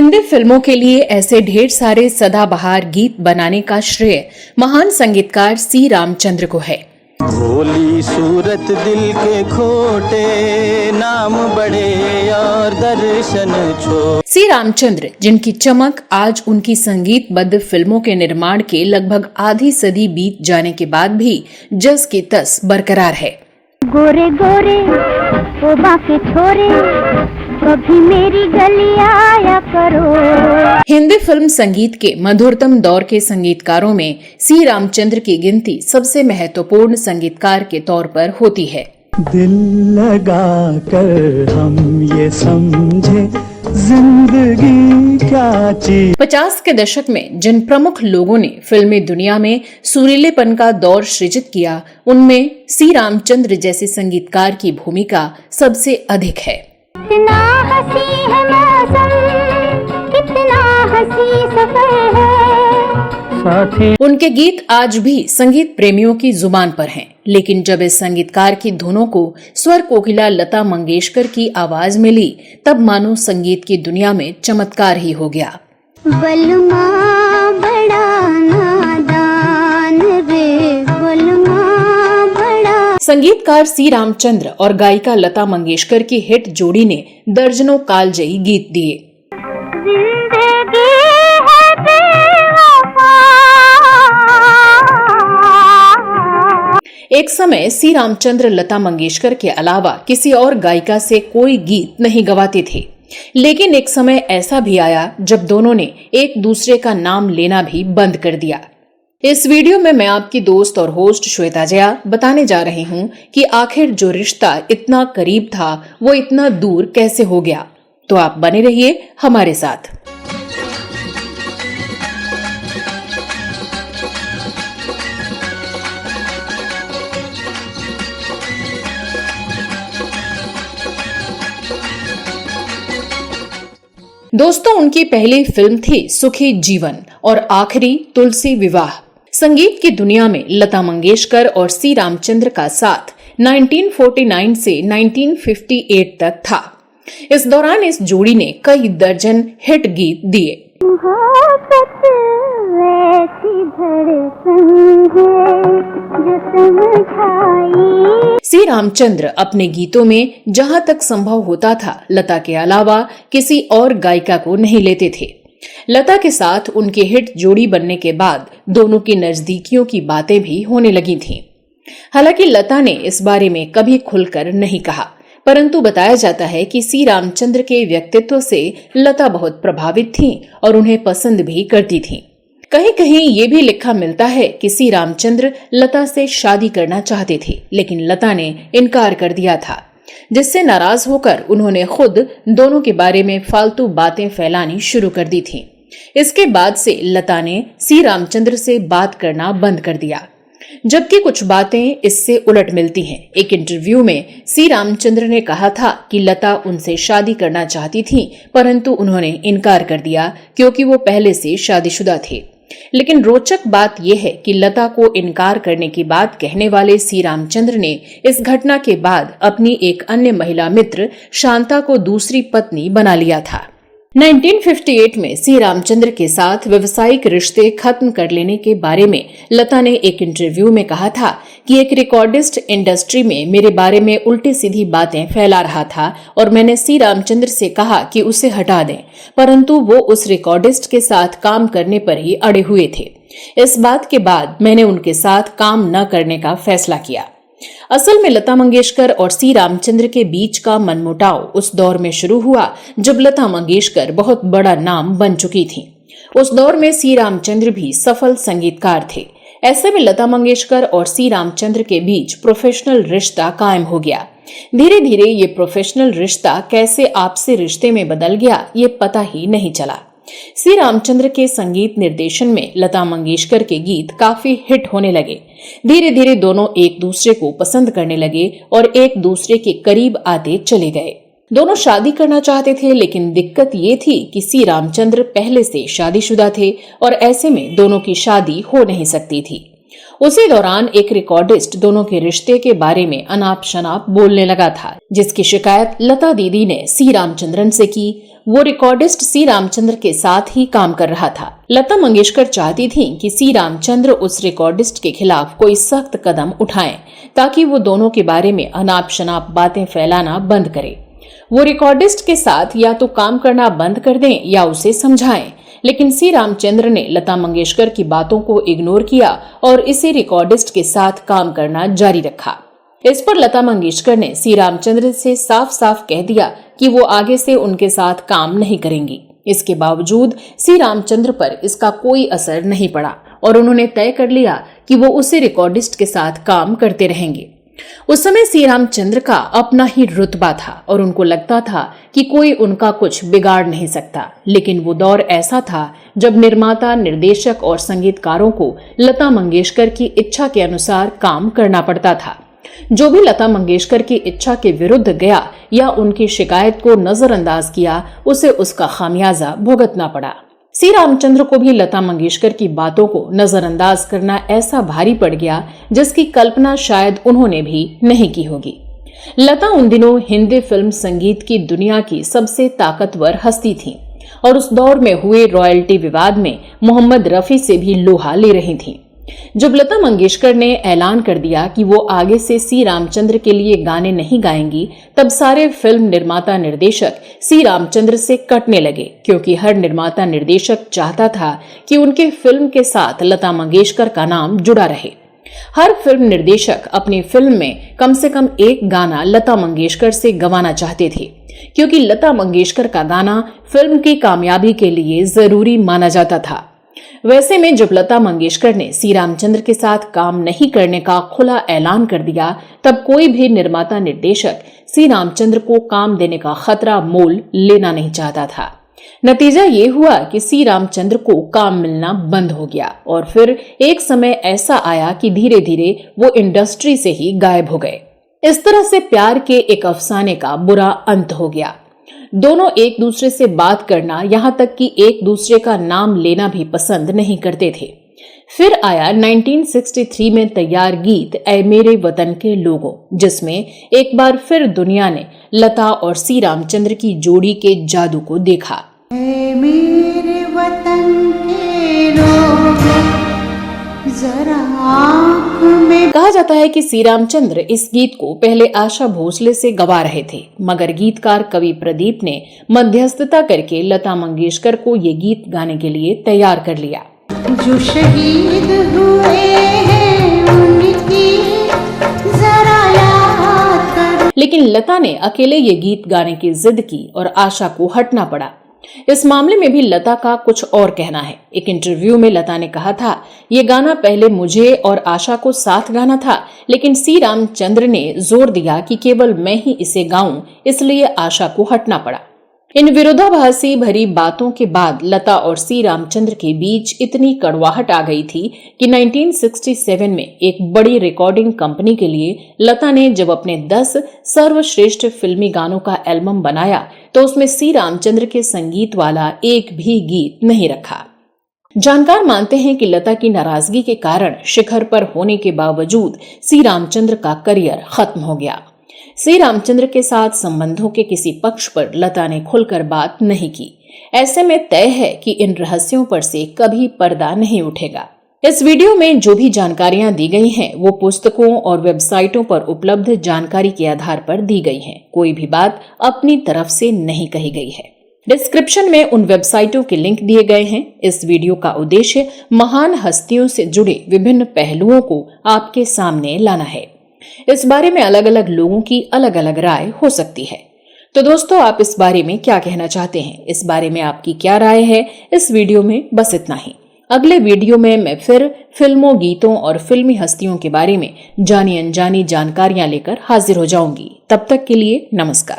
हिंदी फिल्मों के लिए ऐसे ढेर सारे सदाबहार गीत बनाने का श्रेय महान संगीतकार सी रामचंद्र को है। भोली सूरत दिल के खोटे, नाम बड़े और दर्शन छो। सी रामचंद्र, जिनकी चमक आज उनकी संगीतबद्ध फिल्मों के निर्माण के लगभग आधी सदी बीत जाने के बाद भी जस की तस बरकरार है। गोरे गोरे ओ बाके छोरे, कभी मेरी गली आया करो। हिंदी फिल्म संगीत के मधुरतम दौर के संगीतकारों में सी रामचंद्र की गिनती सबसे महत्वपूर्ण संगीतकार के तौर पर होती है। दिल लगा कर हम ये समझे जिंदगी क्या चीज। 50 के दशक में जिन प्रमुख लोगों ने फिल्मी दुनिया में सुरीलेपन का दौर सृजित किया, उनमें सी रामचंद्र जैसे संगीतकार की भूमिका सबसे अधिक है। कितना हंसी है मौसम, कितना हंसी सफर है साथी। उनके गीत आज भी संगीत प्रेमियों की जुबान पर हैं, लेकिन जब इस संगीतकार की धुनों को स्वर कोकिला लता मंगेशकर की आवाज मिली, तब मानो संगीत की दुनिया में चमत्कार ही हो गया। बलमा बड़ा नादान रे, बलमा बड़ा। संगीतकार सी रामचंद्र और गायिका लता मंगेशकर की हिट जोड़ी ने दर्जनों कालजयी गीत दिए। जिंदगी है बेवफा। एक समय सी रामचंद्र लता मंगेशकर के अलावा किसी और गायिका से कोई गीत नहीं गवाते थे, लेकिन एक समय ऐसा भी आया जब दोनों ने एक दूसरे का नाम लेना भी बंद कर दिया। इस वीडियो में मैं आपकी दोस्त और होस्ट श्वेता जया बताने जा रही हूँ कि आखिर जो रिश्ता इतना करीब था वो इतना दूर कैसे हो गया। तो आप बने रहिए हमारे साथ। दोस्तों, उनकी पहली फिल्म थी सुखी जीवन और आखिरी तुलसी विवाह। संगीत की दुनिया में लता मंगेशकर और सी रामचंद्र का साथ 1949 से 1958 तक था। इस दौरान इस जोड़ी ने कई दर्जन हिट गीत दिए। सी रामचंद्र अपने गीतों में जहां तक संभव होता था लता के अलावा किसी और गायिका को नहीं लेते थे। लता के साथ उनके हिट जोड़ी बनने के बाद दोनों की नजदीकियों की बातें भी होने लगी थीं। हालांकि लता ने इस बारे में कभी खुलकर नहीं कहा, परंतु बताया जाता है कि सी रामचंद्र के व्यक्तित्व से लता बहुत प्रभावित थीं और उन्हें पसंद भी करती थीं। कहीं कहीं ये भी लिखा मिलता है कि सी रामचंद्र लता से शादी करना चाहते थे, लेकिन लता ने इनकार कर दिया था, जिससे नाराज होकर उन्होंने खुद दोनों के बारे में फालतू बातें फैलानी शुरू कर दी थी। इसके बाद से लता ने सी रामचंद्र से बात करना बंद कर दिया, जबकि कुछ बातें इससे उलट मिलती हैं। एक इंटरव्यू में सी रामचंद्र ने कहा था कि लता उनसे शादी करना चाहती थी, परंतु उन्होंने इनकार कर दिया क्योंकि वो पहले से शादीशुदा थे। लेकिन रोचक बात यह है कि लता को इनकार करने की बात कहने वाले सी रामचंद्र ने इस घटना के बाद अपनी एक अन्य महिला मित्र शांता को दूसरी पत्नी बना लिया था। 1958 में सी रामचंद्र के साथ व्यवसायिक रिश्ते खत्म कर लेने के बारे में लता ने एक इंटरव्यू में कहा था कि एक रिकॉर्डिस्ट इंडस्ट्री में मेरे बारे में उल्टी सीधी बातें फैला रहा था और मैंने सी रामचंद्र से कहा कि उसे हटा दें, परंतु वो उस रिकॉर्डिस्ट के साथ काम करने पर ही अड़े हुए थे। इस बात के बाद मैंने उनके साथ काम न करने का फैसला किया। असल में लता मंगेशकर और सी रामचंद्र के बीच का मनमुटाव उस दौर में शुरू हुआ जब लता मंगेशकर बहुत बड़ा नाम बन चुकी थी। उस दौर में सी रामचंद्र भी सफल संगीतकार थे। ऐसे में लता मंगेशकर और सी रामचंद्र के बीच प्रोफेशनल रिश्ता कायम हो गया। धीरे धीरे ये प्रोफेशनल रिश्ता कैसे आपसी रिश्ते में बदल गया, ये पता ही नहीं चला। सी रामचंद्र के संगीत निर्देशन में लता मंगेशकर के गीत काफी हिट होने लगे। धीरे धीरे दोनों एक दूसरे को पसंद करने लगे और एक दूसरे के करीब आते चले गए। दोनों शादी करना चाहते थे, लेकिन दिक्कत ये थी कि सी रामचंद्र पहले से शादीशुदा थे और ऐसे में दोनों की शादी हो नहीं सकती थी। उसी दौरान एक रिकॉर्डिस्ट दोनों के रिश्ते के बारे में अनाप शनाप बोलने लगा था, जिसकी शिकायत लता दीदी ने सी रामचंद्रन से की। वो रिकॉर्डिस्ट सी रामचंद्र के साथ ही काम कर रहा था। लता मंगेशकर चाहती थी कि सी रामचंद्र उस रिकॉर्डिस्ट के खिलाफ कोई सख्त कदम उठाएं, ताकि वो दोनों के बारे में अनाप शनाप बातें फैलाना बंद करे। वो रिकॉर्डिस्ट के साथ या तो काम करना बंद कर दें या उसे समझाएं, लेकिन सी रामचंद्र ने लता मंगेशकर की बातों को इग्नोर किया और इसी रिकॉर्डिस्ट के साथ काम करना जारी रखा। इस पर लता मंगेशकर ने सी रामचंद्र से साफ साफ कह दिया कि वो आगे से उनके साथ काम नहीं करेंगी। इसके बावजूद सी रामचंद्र पर इसका कोई असर नहीं पड़ा और उन्होंने तय कर लिया कि वो उसी रिकॉर्डिस्ट के साथ काम करते रहेंगे। उस समय सी रामचंद्र का अपना ही रुतबा था और उनको लगता था कि कोई उनका कुछ बिगाड़ नहीं सकता। लेकिन वो दौर ऐसा था जब निर्माता, निर्देशक और संगीतकारों को लता मंगेशकर की इच्छा के अनुसार काम करना पड़ता था। जो भी लता मंगेशकर की इच्छा के विरुद्ध गया या उनकी शिकायत को नजरअंदाज किया, उसे उसका खामियाजा भुगतना पड़ा। सी रामचंद्र को भी लता मंगेशकर की बातों को नजरअंदाज करना ऐसा भारी पड़ गया जिसकी कल्पना शायद उन्होंने भी नहीं की होगी। लता उन दिनों हिंदी फिल्म संगीत की दुनिया की सबसे ताकतवर हस्ती थी और उस दौर में हुए रॉयल्टी विवाद में मोहम्मद रफी से भी लोहा ले रही थी। जब लता मंगेशकर ने ऐलान कर दिया कि वो आगे से सी रामचंद्र के लिए गाने नहीं गाएंगी, तब सारे फिल्म निर्माता निर्देशक सी रामचंद्र से कटने लगे, क्योंकि हर निर्माता निर्देशक चाहता था कि उनके फिल्म के साथ लता मंगेशकर का नाम जुड़ा रहे। हर फिल्म निर्देशक अपनी फिल्म में कम से कम एक गाना लता मंगेशकर से गवाना चाहते थे, क्योंकि लता मंगेशकर का गाना फिल्म की कामयाबी के लिए जरूरी माना जाता था। वैसे में जब लता मंगेशकर ने सी रामचंद्र के साथ काम नहीं करने का खुला ऐलान कर दिया, तब कोई भी निर्माता निर्देशक सी रामचंद्र को काम देने का खतरा मोल लेना नहीं चाहता था। नतीजा ये हुआ कि सी रामचंद्र को काम मिलना बंद हो गया और फिर एक समय ऐसा आया कि धीरे धीरे वो इंडस्ट्री से ही गायब हो गए। इस तरह से प्यार के एक अफसाने का बुरा अंत हो गया। दोनों एक दूसरे से बात करना, यहाँ तक कि एक दूसरे का नाम लेना भी पसंद नहीं करते थे। फिर आया 1963 में तैयार गीत ऐ मेरे वतन के लोगों, जिसमें एक बार फिर दुनिया ने लता और सी रामचंद्र की जोड़ी के जादू को देखा। ऐ मेरे वतन के लोगों, जरा आँख में। कहा जाता है कि सी रामचंद्र इस गीत को पहले आशा भोसले से गवा रहे थे, मगर गीतकार कवि प्रदीप ने मध्यस्थता करके लता मंगेशकर को ये गीत गाने के लिए तैयार कर लिया। जो शहीद हुए हैं उनकी जरा याद कर। लेकिन लता ने अकेले ये गीत गाने की जिद की और आशा को हटना पड़ा। इस मामले में भी लता का कुछ और कहना है। एक इंटरव्यू में लता ने कहा था, ये गाना पहले मुझे और आशा को साथ गाना था, लेकिन सी रामचंद्र ने जोर दिया कि केवल मैं ही इसे गाऊं, इसलिए आशा को हटना पड़ा। इन विरोधाभासी भरी बातों के बाद लता और सी रामचंद्र के बीच इतनी कड़वाहट आ गई थी कि 1967 में एक बड़ी रिकॉर्डिंग कंपनी के लिए लता ने जब अपने 10 सर्वश्रेष्ठ फिल्मी गानों का एल्बम बनाया, तो उसमें सी रामचंद्र के संगीत वाला एक भी गीत नहीं रखा। जानकार मानते हैं कि लता की नाराजगी के कारण शिखर पर होने के बावजूद सी रामचंद्र का करियर खत्म हो गया। सी रामचंद्र के साथ संबंधों के किसी पक्ष पर लता ने खुलकर बात नहीं की। ऐसे में तय है कि इन रहस्यों पर से कभी पर्दा नहीं उठेगा। इस वीडियो में जो भी जानकारियां दी गई हैं, वो पुस्तकों और वेबसाइटों पर उपलब्ध जानकारी के आधार पर दी गई हैं। कोई भी बात अपनी तरफ से नहीं कही गई है। डिस्क्रिप्शन में उन वेबसाइटों के लिंक दिए गए हैं। इस वीडियो का उद्देश्य महान हस्तियों से जुड़े विभिन्न पहलुओं को आपके सामने लाना है। इस बारे में अलग अलग लोगों की अलग अलग राय हो सकती है। तो दोस्तों, आप इस बारे में क्या कहना चाहते हैं? इस बारे में आपकी क्या राय है? इस वीडियो में बस इतना ही। अगले वीडियो में मैं फिर फिल्मों, गीतों और फिल्मी हस्तियों के बारे में जानी अनजानी जानकारियां लेकर हाजिर हो जाऊंगी। तब तक के लिए नमस्कार।